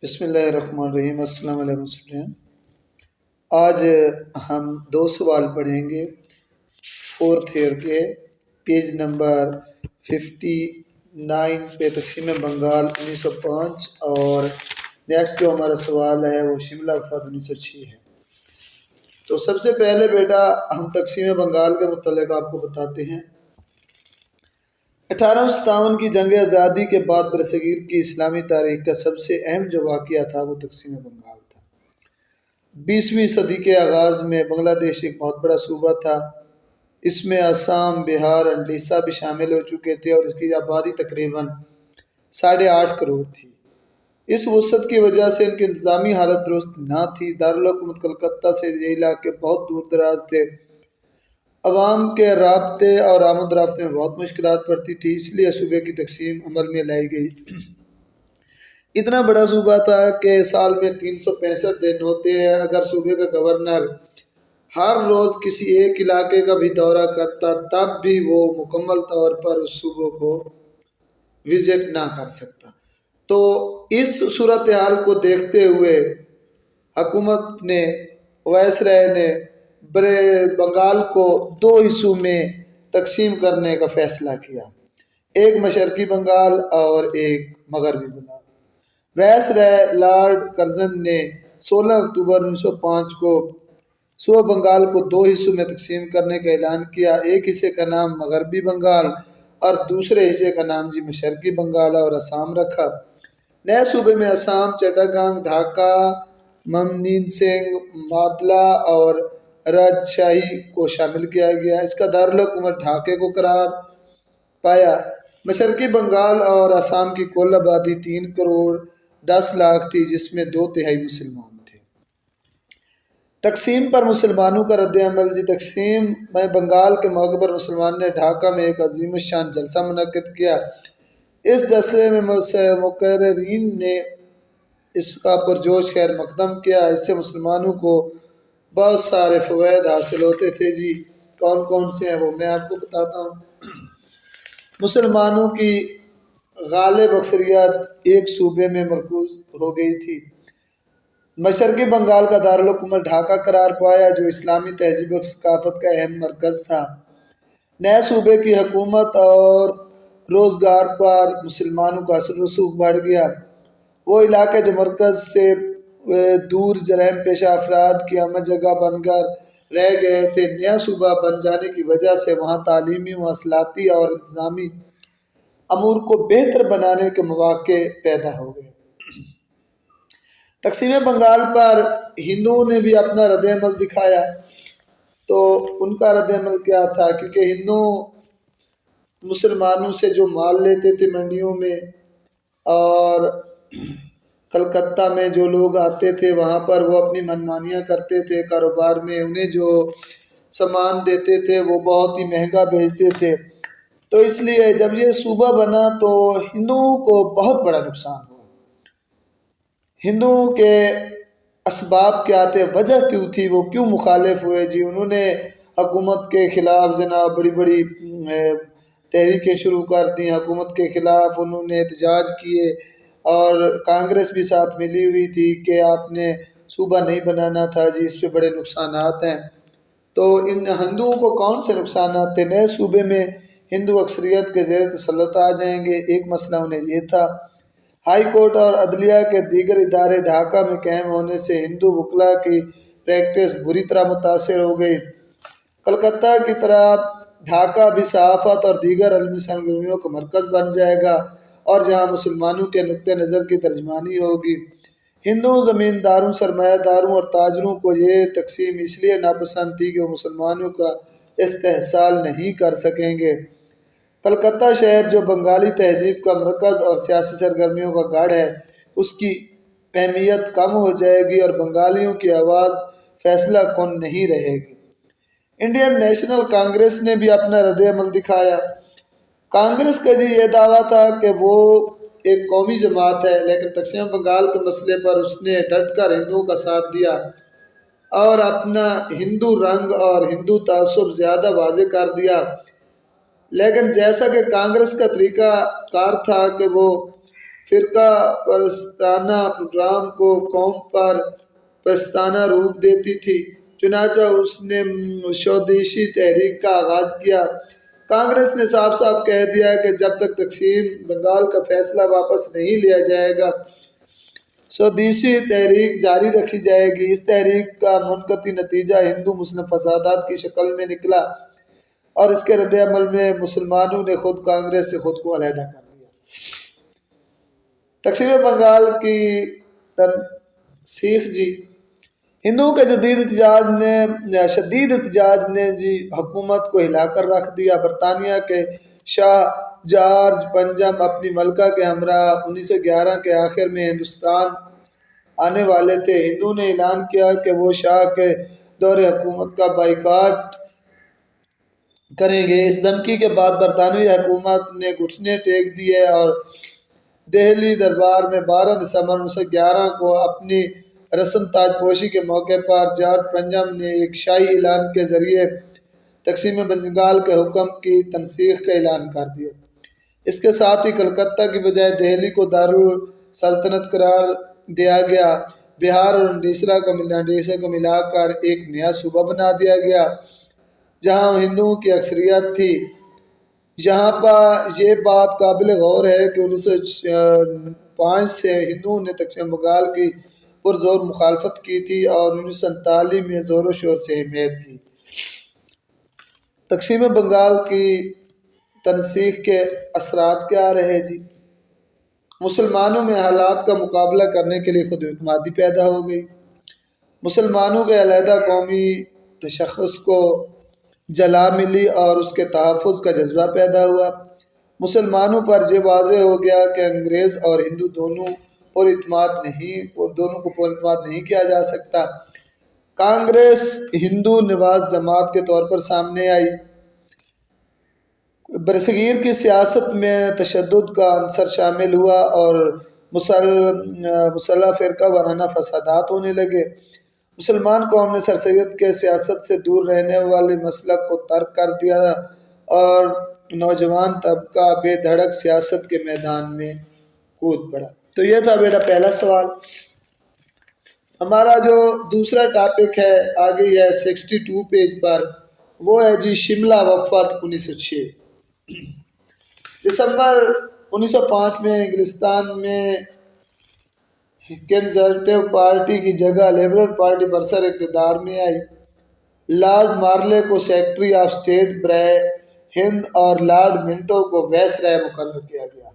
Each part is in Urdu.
بسم اللہ الرحمن الرحیم۔ السلام علیکم اسٹوڈنٹ۔ آج ہم دو سوال پڑھیں گے فورتھ ایئر کے پیج نمبر 59 پہ تقسیم بنگال 1905 اور نیکسٹ جو ہمارا سوال ہے وہ شملہ وفات 1906 ہے۔ تو سب سے پہلے بیٹا ہم تقسیم بنگال کے متعلق آپ کو بتاتے ہیں۔ 1857 کی جنگ آزادی کے بعد برصغیر کی اسلامی تاریخ کا سب سے اہم جو واقعہ تھا وہ تقسیم بنگال تھا۔ 20ویں صدی کے آغاز میں بنگلہ دیش ایک بہت بڑا صوبہ تھا۔ اس میں آسام، بہار، اڈیشہ بھی شامل ہو چکے تھے اور اس کی آبادی تقریباً 8.5 کروڑ تھی۔ اس وسعت کی وجہ سے ان کی انتظامی حالت درست نہ تھی۔ دارالحکومت کلکتہ سے یہ علاقے بہت دور دراز تھے۔ عوام کے رابطے اور آمد و رفت میں بہت مشکلات پڑتی تھی، اس لیے صوبے کی تقسیم عمل میں لائی گئی۔ اتنا بڑا صوبہ تھا کہ سال میں 365 دن ہوتے ہیں۔ اگر صوبے کا گورنر ہر روز کسی ایک علاقے کا بھی دورہ کرتا تب بھی وہ مکمل طور پر اس صوبے کو وزٹ نہ کر سکتا۔ تو اس صورتحال کو دیکھتے ہوئے حکومت نے وائسرائے نے بنگال کو 2 حصوں میں تقسیم کرنے کا فیصلہ کیا، ایک مشرقی بنگال اور ایک مغربی بنگال۔ وائسرائے لارڈ کرزن نے 16 اکتوبر 1905 کو صوبہ بنگال کو 2 حصوں میں تقسیم کرنے کا اعلان کیا۔ ایک حصے کا نام مغربی بنگال اور دوسرے حصے کا نام مشرقی بنگال اور آسام رکھا۔ نئے صوبے میں آسام، چٹاگانگ، ڈھاکہ، ممنین سنگھ، مادلا اور راجشاہی کو شامل کیا گیا۔ اس کا دارالحکومت ڈھاکے کو قرار پایا۔ مشرقی بنگال اور آسام کی کل آبادی 3 کروڑ 10 لاکھ تھی، جس میں 2/3 مسلمان تھے۔ تقسیم پر مسلمانوں کا رد عمل۔ تقسیم میں بنگال کے موقع پر مسلمان نے ڈھاکہ میں ایک عظیم الشان جلسہ منعقد کیا۔ اس جلسے میں مقررین نے اس کا پرجوش خیر مقدم کیا۔ اس سے مسلمانوں کو بہت سارے فوائد حاصل ہوتے تھے۔ کون کون سے ہیں وہ میں آپ کو بتاتا ہوں۔ مسلمانوں کی غالب اکثریت ایک صوبے میں مرکوز ہو گئی تھی۔ مشرقی بنگال کا دارالحکومت ڈھاکہ قرار پایا، جو اسلامی تہذیب و ثقافت کا اہم مرکز تھا۔ نئے صوبے کی حکومت اور روزگار پر مسلمانوں کا اثر و رسوخ بڑھ گیا۔ وہ علاقے جو مرکز سے دور جرائم پیشہ افراد کی آمد جگہ بن کر رہ گئے تھے۔ نیا صوبہ بن جانے کی وجہ سے وہاں تعلیمی، مواصلاتی اور انتظامی امور کو بہتر بنانے کے مواقع پیدا ہو گئے۔ تقسیم بنگال پر ہندوؤں نے بھی اپنا رد عمل دکھایا۔ تو ان کا رد عمل کیا تھا؟ کیونکہ ہندو مسلمانوں سے جو مال لیتے تھے منڈیوں میں، اور کلکتہ میں جو لوگ آتے تھے وہاں پر وہ اپنی منمانیاں کرتے تھے کاروبار میں۔ انہیں جو سامان دیتے تھے وہ بہت ہی مہنگا بیچتے تھے۔ تو اس لیے جب یہ صوبہ بنا تو ہندوؤں کو بہت بڑا نقصان ہوا۔ ہندوؤں کے اسباب کیا تھے، وجہ کیوں تھی، وہ کیوں مخالف ہوئے؟ انہوں نے حکومت کے خلاف جناب بڑی بڑی تحریکیں شروع کر دیں۔ حکومت کے خلاف انہوں نے احتجاج کیے اور کانگریس بھی ساتھ ملی ہوئی تھی کہ آپ نے صوبہ نہیں بنانا تھا، اس پہ بڑے نقصانات ہیں۔ تو ان ہندوؤں کو کون سے نقصانات تھے؟ نئے صوبے میں ہندو اکثریت کے زیر تسلط آ جائیں گے، ایک مسئلہ انہیں یہ تھا۔ ہائی کورٹ اور عدلیہ کے دیگر ادارے ڈھاکہ میں قائم ہونے سے ہندو وکلا کی پریکٹس بری طرح متاثر ہو گئی۔ کلکتہ کی طرح ڈھاکہ بھی صحافت اور دیگر علمی سرگرمیوں کا مرکز بن جائے گا، اور جہاں مسلمانوں کے نقطہ نظر کی ترجمانی ہوگی۔ ہندو زمینداروں، سرمایہ داروں اور تاجروں کو یہ تقسیم اس لیے ناپسند تھی کہ وہ مسلمانوں کا استحصال نہیں کر سکیں گے۔ کلکتہ شہر جو بنگالی تہذیب کا مرکز اور سیاسی سرگرمیوں کا گڑھ ہے، اس کی اہمیت کم ہو جائے گی اور بنگالیوں کی آواز فیصلہ کن نہیں رہے گی۔ انڈین نیشنل کانگریس نے بھی اپنا رد عمل دکھایا۔ کانگریس کا یہ دعویٰ تھا کہ وہ ایک قومی جماعت ہے، لیکن تقسیم بنگال کے مسئلے پر اس نے ڈٹ کر ہندوؤں کا ساتھ دیا اور اپنا ہندو رنگ اور ہندو تعصب زیادہ واضح کر دیا۔ لیکن جیسا کہ کانگریس کا طریقہ کار تھا کہ وہ فرقہ پرستانہ پروگرام کو قوم پر پرستانہ روپ دیتی تھی، چنانچہ اس نے سودیشی تحریک کا آغاز کیا۔ کانگریس نے صاف صاف کہہ دیا کہ جب تک تقسیم بنگال کا فیصلہ واپس نہیں لیا جائے گا، سودیشی تحریک جاری رکھی جائے گی۔ اس تحریک کا منقطع نتیجہ ہندو مسلم فسادات کی شکل میں نکلا اور اس کے رد عمل میں مسلمانوں نے خود کانگریس سے خود کو علیحدہ کر دیا۔ تقسیم بنگال کی تنسیخ ہندوؤں کے شدید احتجاج نے حکومت کو ہلا کر رکھ دیا۔ برطانیہ کے شاہ جارج پنجم اپنی ملکہ کے ہمراہ 1911 کے آخر میں ہندوستان آنے والے تھے۔ ہندوؤں نے اعلان کیا کہ وہ شاہ کے دور حکومت کا بائیکاٹ کریں گے۔ اس دھمکی کے بعد برطانوی حکومت نے گھٹنے ٹیک دیے اور دہلی دربار میں 12 دسمبر 1911 کو اپنی رسم تاج پوشی کے موقع پر جارج پنجم نے ایک شاہی اعلان کے ذریعے تقسیم بنگال کے حکم کی تنسیخ کا اعلان کر دیا۔ اس کے ساتھ ہی کلکتہ کی بجائے دہلی کو دارالسلطنت قرار دیا گیا۔ بہار اور اڈیشہ کو ملا کر ایک نیا صوبہ بنا دیا گیا جہاں ہندوؤں کی اکثریت تھی۔ یہاں پر یہ بات قابل غور ہے کہ 1905 سے ہندوؤں نے تقسیم بنگال کی پرزور مخالفت کی تھی اور 1947 میں زور و شور سے حمایت کی۔ تقسیم بنگال کی تنسیخ کے اثرات کیا رہے مسلمانوں میں حالات کا مقابلہ کرنے کے لیے خود اعتمادی پیدا ہو گئی۔ مسلمانوں کے علیحدہ قومی تشخص کو جلا ملی اور اس کے تحفظ کا جذبہ پیدا ہوا۔ مسلمانوں پر یہ واضح ہو گیا کہ انگریز اور ہندو دونوں کو پر اعتماد نہیں کیا جا سکتا۔ کانگریس ہندو نواز جماعت کے طور پر سامنے آئی۔ برصغیر کی سیاست میں تشدد کا عنصر شامل ہوا اور مسلح فرقہ وارانہ فسادات ہونے لگے۔ مسلمان قوم نے سر سید کے سیاست سے دور رہنے والے مسلک کو ترک کر دیا اور نوجوان طبقہ بے دھڑک سیاست کے میدان میں کود پڑا۔ تو یہ تھا بیٹا پہلا سوال۔ ہمارا جو دوسرا ٹاپک ہے آگے ہے 62 پیج پر، وہ ہے شملہ وفد 1906۔ دسمبر 1905 میں انگلستان میں کنزرویٹو پارٹی کی جگہ لبرل پارٹی برسر اقتدار میں آئی۔ لارڈ مارلے کو سیکرٹری آف اسٹیٹ برائے ہند اور لارڈ منٹو کو وائسرائے مقرر کیا گیا۔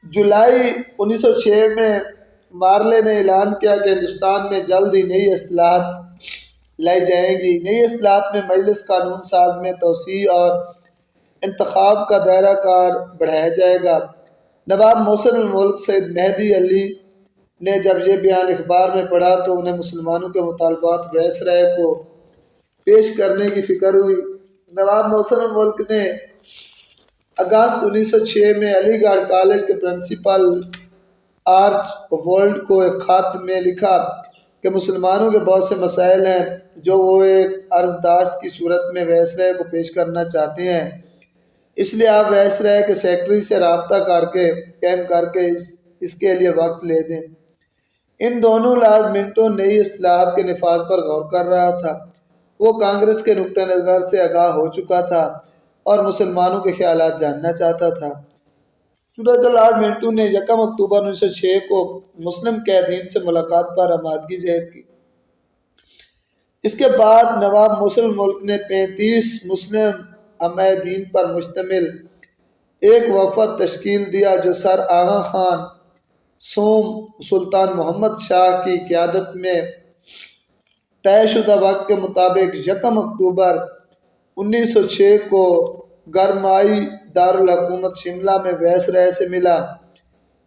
جولائی 1906 میں مارلے نے اعلان کیا کہ ہندوستان میں جلد ہی نئی اصلاحات لائی جائیں گی۔ نئی اصلاحات میں مجلس قانون ساز میں توسیع اور انتخاب کا دائرہ کار بڑھایا جائے گا۔ نواب محسن الملک سید مہدی علی نے جب یہ بیان اخبار میں پڑھا تو انہیں مسلمانوں کے مطالبات وائسرائے کو پیش کرنے کی فکر ہوئی۔ نواب محسن الملک نے اگست 1906 میں علی گڑھ کالج کے پرنسپل آرچ وولڈ کو ایک خط میں لکھا کہ مسلمانوں کے بہت سے مسائل ہیں جو وہ ایک عرضداشت کی صورت میں وائسرائے کو پیش کرنا چاہتے ہیں، اس لیے آپ وائسرائے کے سیکرٹری سے رابطہ قائم کر کے اس کے لیے وقت لے دیں۔ ان دونوں لارڈ منٹو نئی اصلاحات کے نفاذ پر غور کر رہا تھا۔ وہ کانگریس کے نقطہ نظر سے آگاہ ہو چکا تھا اور مسلمانوں کے خیالات جاننا چاہتا تھا۔ چنانچہ لارڈ منٹو نے 1 اکتوبر 1906 کو مسلم قائدین سے ملاقات پر آمادگی ظاہر کی۔ اس کے بعد نواب محسن الملک نے 35 مسلم عمائدین پر مشتمل ایک وفد تشکیل دیا جو سر آغا خان سوم سلطان محمد شاہ کی قیادت میں طے شدہ وقت کے مطابق 1 اکتوبر 1906 کو گرمائی دارالحکومت شملہ میں وائسرائے سے ملا،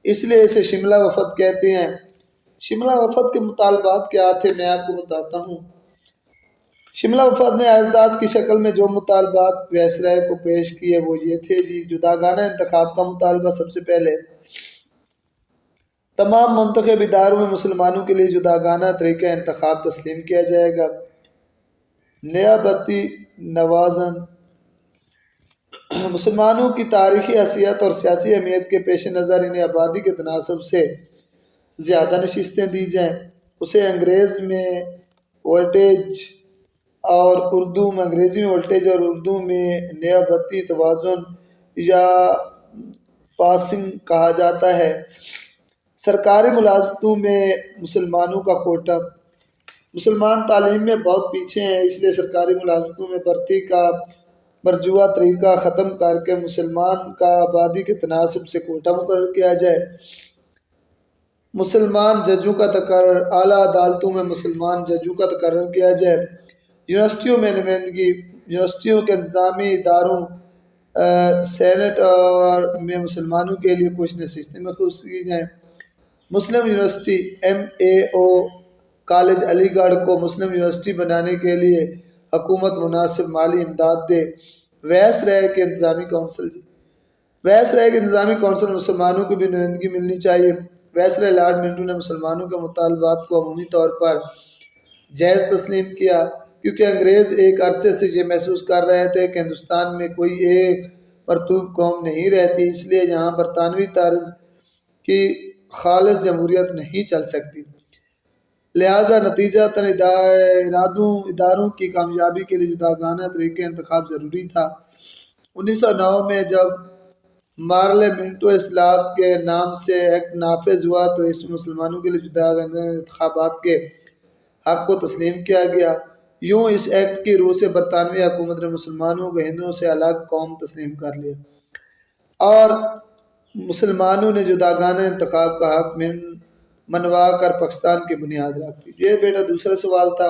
اس لیے اسے شملہ وفد کہتے ہیں۔ شملہ وفد کے مطالبات کیا تھے میں آپ کو بتاتا ہوں۔ شملہ وفد نے اعزازات کی شکل میں جو مطالبات وائسرائے کو پیش کیے وہ یہ تھے جداگانہ انتخاب کا مطالبہ۔ سب سے پہلے تمام منتخب اداروں میں مسلمانوں کے لیے جداگانہ طریقہ انتخاب تسلیم کیا جائے گا۔ نیابتی نوازن مسلمانوں کی تاریخی حیثیت اور سیاسی اہمیت کے پیش نظر انہیں آبادی کے تناسب سے زیادہ نشستیں دی جائیں، اسے انگریز میں وولٹیج اور اردو میں انگریزی میں وولٹیج اور اردو میں نیابتی توازن یا پاسنگ کہا جاتا ہے۔ سرکاری ملازمتوں میں مسلمانوں کا کوٹہ۔ مسلمان تعلیم میں بہت پیچھے ہیں، اس لیے سرکاری ملازمتوں میں بھرتی کا مرجوع طریقہ ختم کر کے مسلمان کا آبادی کے تناسب سے کوٹہ مقرر کیا جائے۔ مسلمان ججوں کا تقرر۔ اعلیٰ عدالتوں میں مسلمان ججوں کا تقرر کیا جائے۔ یونیورسٹیوں میں نمائندگی۔ یونیورسٹیوں کے انتظامی اداروں سینٹ اور میں مسلمانوں کے لیے کچھ نشستیں مخصوص کی جائیں۔ مسلم یونیورسٹی MAO کالج علی گڑھ کو مسلم یونیورسٹی بنانے کے لیے حکومت مناسب مالی امداد دے۔ وائسرائے کے انتظامی کونسل۔ وائسرائے کے انتظامی کونسل میں مسلمانوں کی بھی نمائندگی ملنی چاہیے۔ وائسرائے لارڈ منٹو نے مسلمانوں کے مطالبات کو عمومی طور پر جائز تسلیم کیا، کیونکہ انگریز ایک عرصے سے یہ محسوس کر رہے تھے کہ ہندوستان میں کوئی ایک مرطوب قوم نہیں رہتی، اس لیے یہاں برطانوی طرز کی خالص جمہوریت نہیں چل سکتی، لہذا نتیجتاً اداروں کی کامیابی کے لیے جداگانہ طریقہ انتخاب ضروری تھا۔ 1909 میں جب پارلیمنٹو اصلاحات کے نام سے ایکٹ نافذ ہوا تو اس میں مسلمانوں کے لیے جداگانہ انتخابات کے حق کو تسلیم کیا گیا۔ یوں اس ایکٹ کی روح سے برطانوی حکومت نے مسلمانوں کو ہندوؤں سے الگ قوم تسلیم کر لیا اور مسلمانوں نے جداگانہ انتخاب کا حق منوا کر پاکستان کی بنیاد رکھ دی۔ یہ بیٹا دوسرا سوال تھا۔